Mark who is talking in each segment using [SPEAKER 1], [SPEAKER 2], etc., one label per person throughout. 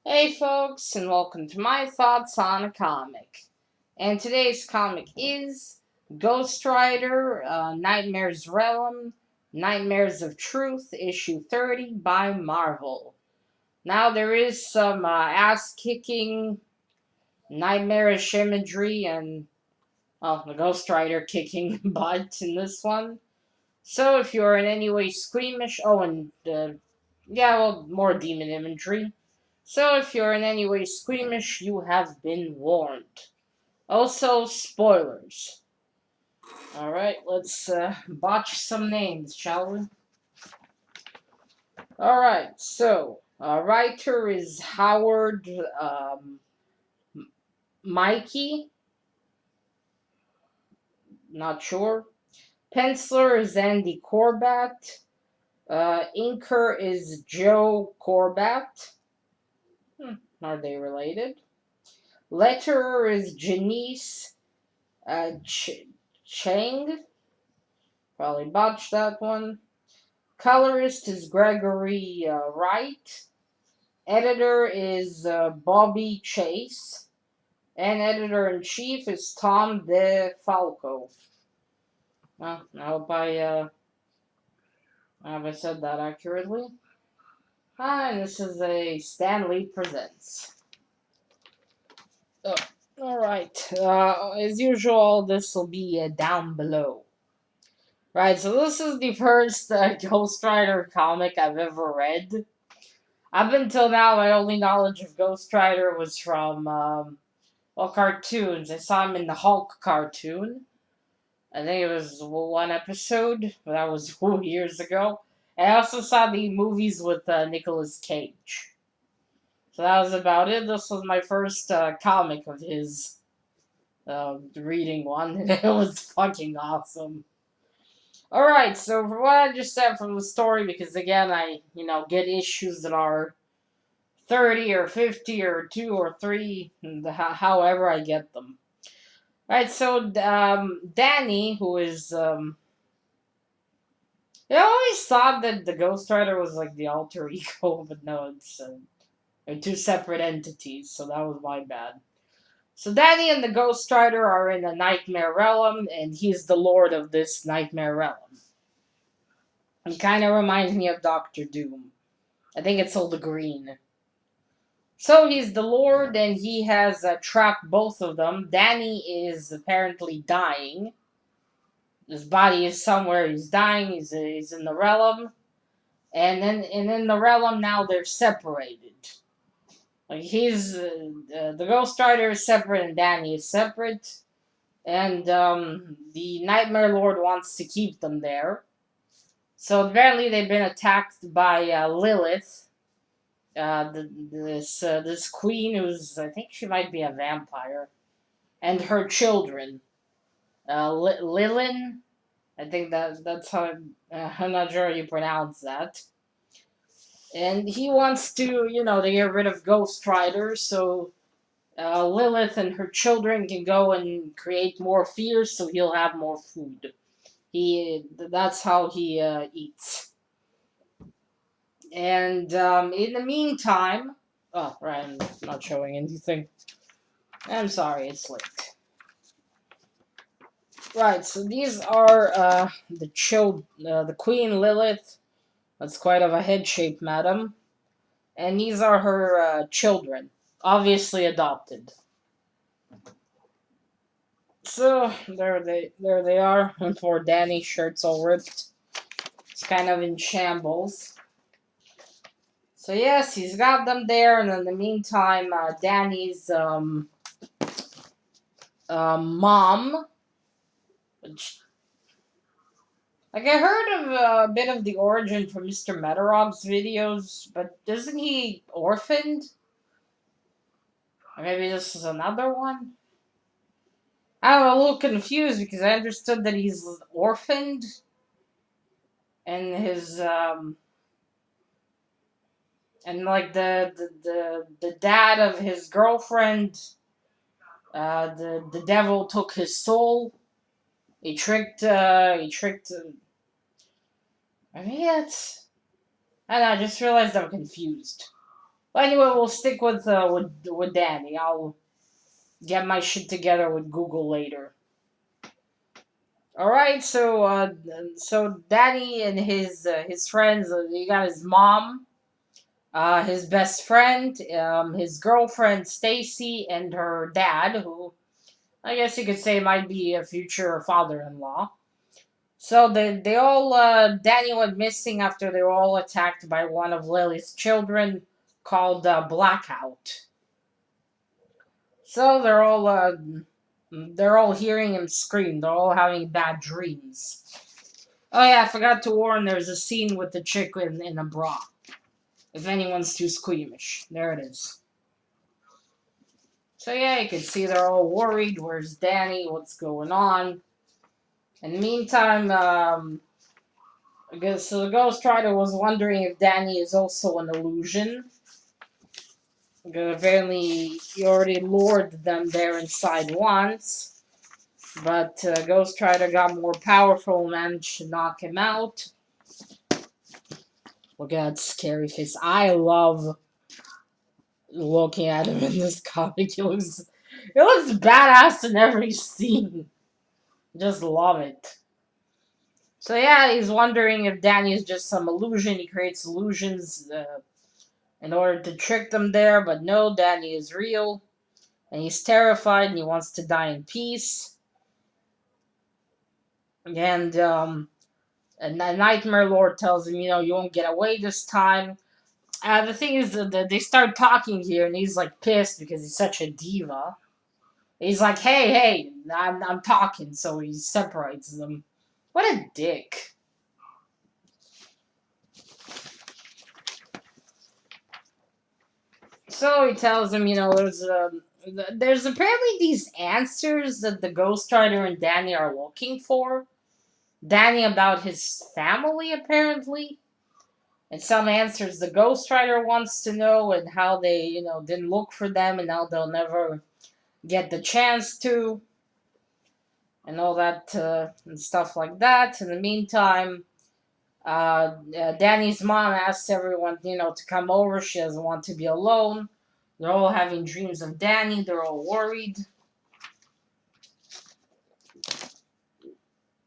[SPEAKER 1] Hey folks, and welcome to my thoughts on a comic. And today's comic is Ghost Rider, Nightmare's Realm, Nightmares of Truth, issue 30 by Marvel. Now there is some ass-kicking, nightmarish imagery and, the Ghost Rider kicking butt in this one. So if you're in any way squeamish, more demon imagery. So if you're in any way squeamish, you have been warned. Also, spoilers. Alright, let's botch some names, shall we? Alright, so, writer is Howard Mikey, not sure. Penciler is Andy Corbat. Inker is Joe Corbat. Are they related? Letterer is Janice Chiang. Probably botched that one. Colorist is Gregory Wright. Editor is Bobbie Chase. And editor-in-chief is Tom Falco. Well, I hope I said that accurately. And this is a Stan Lee Presents. Oh, alright. As usual, this will be down below. Right, so this is the first Ghost Rider comic I've ever read. Up until now, my only knowledge of Ghost Rider was from, cartoons. I saw him in the Hulk cartoon. I think it was one episode, but that was years ago. And I also saw the movies with Nicolas Cage. So that was about it. This was my first comic of his reading one, and it was fucking awesome. Alright, so from what I understand from the story, because again, I, get issues that are 30 or 50 or 2 or 3, however I get them. Alright, so, Danny, who is, I always thought that the Ghost Rider was like the alter ego, but no, they're two separate entities, so that was my bad. So Danny and the Ghost Rider are in a nightmare realm, and he's the lord of this nightmare realm. He kind of reminds me of Doctor Doom. I think it's all the green. So he's the Lord, and he has trapped both of them. Danny is apparently dying. His body is somewhere. He's dying. He's in the realm, and in the realm now they're separated. Like the Ghost Rider is separate, and Danny is separate, and the Nightmare Lord wants to keep them there. So apparently they've been attacked by Lilith. This queen who's, I think she might be a vampire, and her children. Lilin, I think that's how I'm not sure how you pronounce that. And he wants to, to get rid of Ghost Rider, so Lilith and her children can go and create more fear, so he'll have more food. That's how he eats. And in the meantime, oh right, I'm not showing anything. I'm sorry, it's late. Right, so these are the Queen Lilith. That's quite of a head-shaped madam. And these are her children, obviously adopted. So there they are. And poor Danny's shirt's all ripped. It's kind of in shambles. So yes, he's got them there, and in the meantime, Danny's mom, which, like, I heard of a bit of the origin from Mr. Metarog's videos, but isn't he orphaned? Or maybe this is another one? I'm a little confused because I understood that he's orphaned, and his and like the dad of his girlfriend, the devil took his soul. He tricked. I mean, I just realized I'm confused. Well, anyway, we'll stick with Danny. I'll get my shit together with Google later. All right, so Danny and his friends. He got his mom, his best friend, his girlfriend Stacy, and her dad, who I guess you could say might be a future father-in-law. So they all Danny went missing after they were all attacked by one of Lily's children called Blackout. So they're all hearing him scream. They're all having bad dreams. Oh yeah, I forgot to warn. There's a scene with the chick in a bra. If anyone's too squeamish, there it is. So yeah, you can see they're all worried. Where's Danny? What's going on? In the meantime, I guess so the Ghost Rider was wondering if Danny is also an illusion. Because apparently he already lured them there inside once. But Ghost Rider got more powerful and managed to knock him out. Look at that scary face. I love looking at him in this comic. It looks badass in every scene. Just love it. So yeah, he's wondering if Danny is just some illusion. He creates illusions in order to trick them there, but no, Danny is real. And he's terrified and he wants to die in peace. And the Nightmare Lord tells him, you won't get away this time. The thing is that they start talking here, and he's like pissed because he's such a diva. He's like, hey, I'm talking, so he separates them. What a dick. So he tells him, there's apparently these answers that the Ghost Rider and Danny are looking for. Danny about his family, apparently. And some answers the Ghost Rider wants to know, and how they, didn't look for them, and now they'll never get the chance to. And all that, and stuff like that. In the meantime, Danny's mom asks everyone, to come over. She doesn't want to be alone. They're all having dreams of Danny. They're all worried.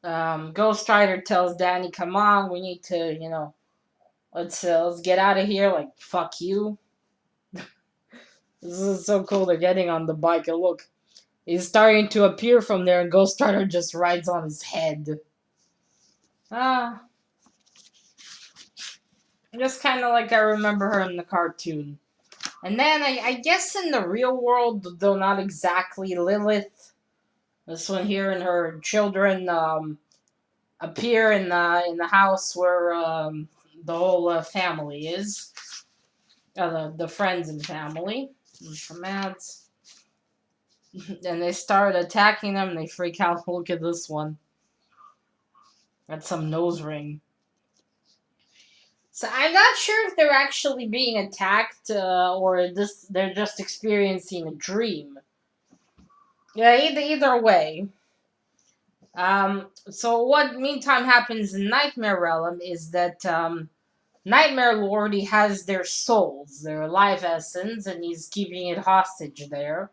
[SPEAKER 1] Ghost Rider tells Danny, "Come on, we need to, let's get out of here. Like, fuck you." This is so cool. They're getting on the bike, and look, he's starting to appear from there, and Ghost Rider just rides on his head. Ah, just kind of like I remember her in the cartoon. And then I guess in the real world, though not exactly, Lilith, this one here, and her children appear in the house where the whole family is, the friends and family. Some ads, and they start attacking them. And they freak out. Look at this one. That's some nose ring. So I'm not sure if they're actually being attacked or they're just experiencing a dream. Yeah, either way. So what meantime happens in Nightmare Realm is that Nightmare Lord, he has their souls, their life essence, and he's keeping it hostage there.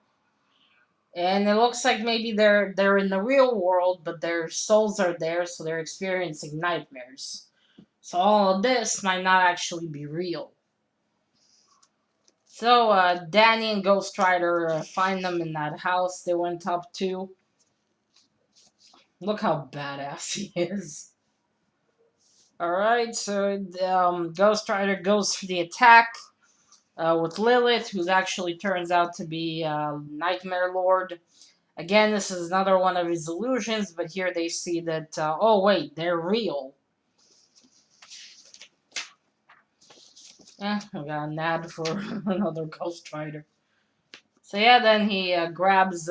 [SPEAKER 1] And it looks like maybe they're in the real world, but their souls are there, so they're experiencing nightmares. So all of this might not actually be real. So Danny and Ghost Rider find them in that house they went up to. Look how badass he is. Alright, so Ghost Rider goes for the attack with Lilith, who actually turns out to be Nightmare Lord. Again, this is another one of his illusions, but here they see that, oh wait, they're real. I got an ad for another Ghost Rider. So yeah, then he grabs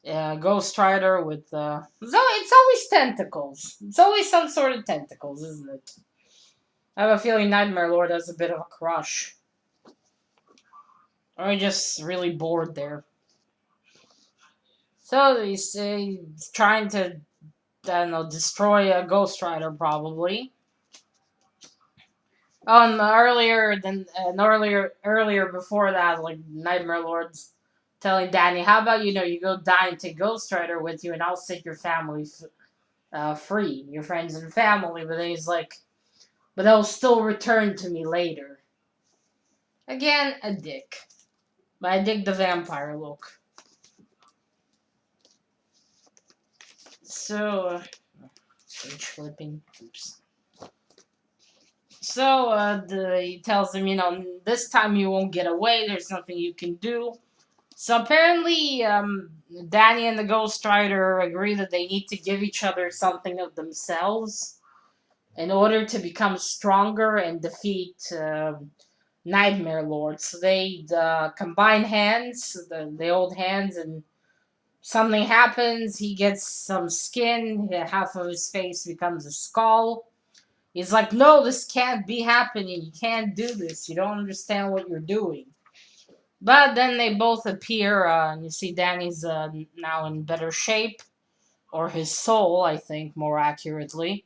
[SPEAKER 1] Ghost Rider with, it's always tentacles. It's always some sort of tentacles, isn't it? I have a feeling Nightmare Lord has a bit of a crush. Or just really bored there. So he's trying to, I don't know, destroy a Ghost Rider probably. Oh, and earlier before that, like Nightmare Lord's telling Danny, "How about you go die and take Ghost Rider with you, and I'll set your family free, your friends and family." But then he's like, "But they'll still return to me later." Again, a dick. But I dig the vampire look. So, page flipping. Oops. So, he tells him, this time you won't get away. There's nothing you can do. So apparently, Danny and the Ghost Rider agree that they need to give each other something of themselves in order to become stronger and defeat Nightmare Lord. So they combine hands, the old hands, and something happens. He gets some skin. Half of his face becomes a skull. He's like, "No, this can't be happening. You can't do this. You don't understand what you're doing." But then they both appear, and you see Danny's now in better shape, or his soul, I think, more accurately.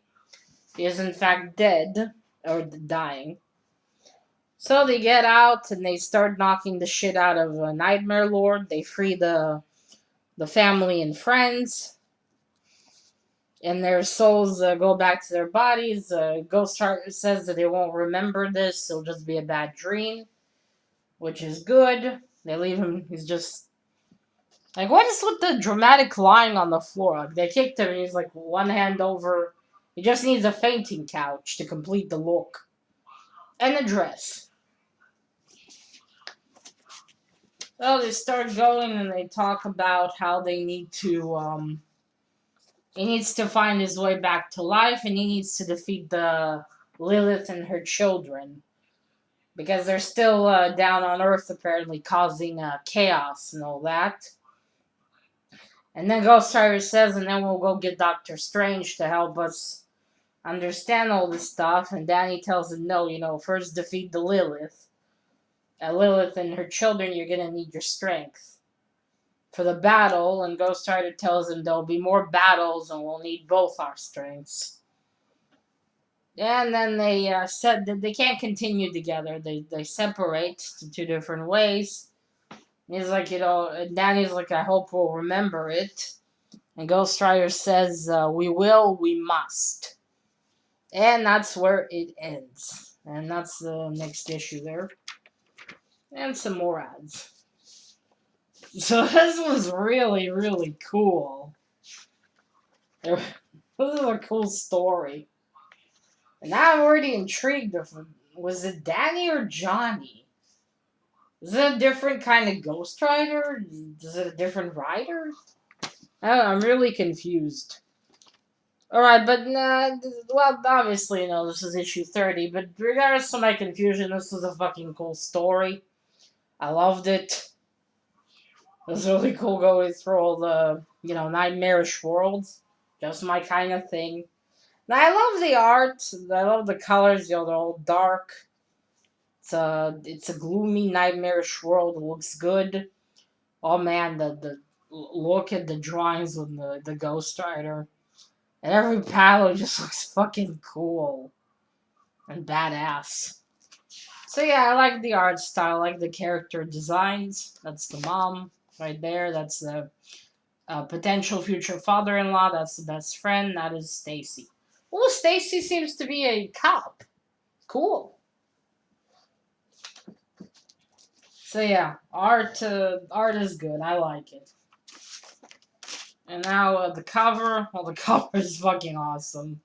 [SPEAKER 1] He is in fact dead, or dying. So they get out and they start knocking the shit out of Nightmare Lord. They free the family and friends, and their souls go back to their bodies. Ghost Rider says that they won't remember this; it'll just be a bad dream, which is good. They leave him. He's just like, what is with the dramatic lying on the floor? Like, they kicked him and he's like one hand over. He just needs a fainting couch to complete the look. And a dress. Well, they start going and they talk about how they need to, he needs to find his way back to life and he needs to defeat the Lilith and her children. Because they're still down on Earth, apparently, causing chaos and all that. And then Ghost Rider says, and then we'll go get Doctor Strange to help us understand all this stuff. And Danny tells him, no, first defeat the Lilith. Lilith and her children, you're gonna need your strength for the battle. And Ghost Rider tells him there'll be more battles and we'll need both our strengths. And then they said that they can't continue together. They separate to two different ways. And he's like, and Danny's like, I hope we'll remember it. And Ghost Rider says, we will, we must. And that's where it ends. And that's the next issue there. And some more ads. So this was really, really cool. This is a cool story. And now I'm already intrigued. Was it Danny or Johnny? Is it a different kind of Ghost Rider? Is it a different rider? I don't know, I'm really confused. Alright, but well, obviously, this is issue 30, but regardless of my confusion, this was a fucking cool story. I loved it. It was really cool going through all the, nightmarish worlds. Just my kind of thing. And I love the art. I love the colors, they're all dark. It's a gloomy, nightmarish world. It looks good. Oh man, the look at the drawings with the Ghost Rider. And every panel just looks fucking cool and badass. So yeah, I like the art style, I like the character designs. That's the mom right there. That's the potential future father-in-law. That's the best friend. That is Stacy. Oh, Stacy seems to be a cop. Cool. So yeah, art is good. I like it. And now the cover. Well, the cover is fucking awesome.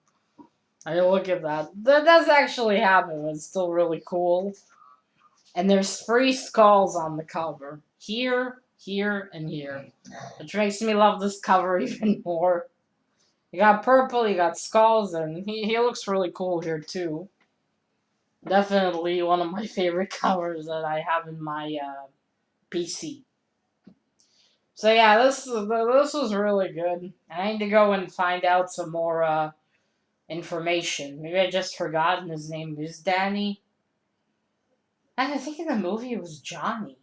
[SPEAKER 1] I mean, look at that. That does actually happen. It's still really cool. And there's 3 skulls on the cover. Here, here, and here. Which makes me love this cover even more. You got purple, you got skulls, and he looks really cool here too. Definitely one of my favorite covers that I have in my PC. So yeah, this was really good. I need to go and find out some more information. Maybe I just forgotten his name is Danny. And I think in the movie it was Johnny.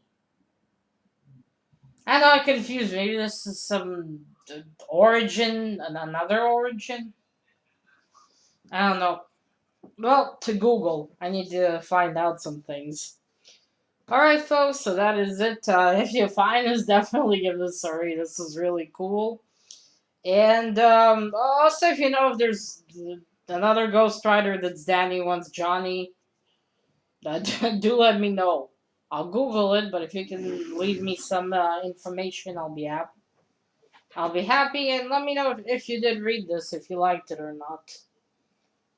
[SPEAKER 1] I know I'm confused. Maybe this is some origin, another origin. I don't know. Well, to Google. I need to find out some things. Alright, folks, so that is it. If you find this, definitely give this a read. This is really cool. And also, if you know if there's another Ghost Rider that's Danny wants Johnny, do let me know. I'll Google it, but if you can leave me some information, I'll be happy. I'll be happy, and let me know if you did read this, if you liked it or not.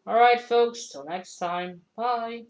[SPEAKER 1] Alright, folks, till next time. Bye.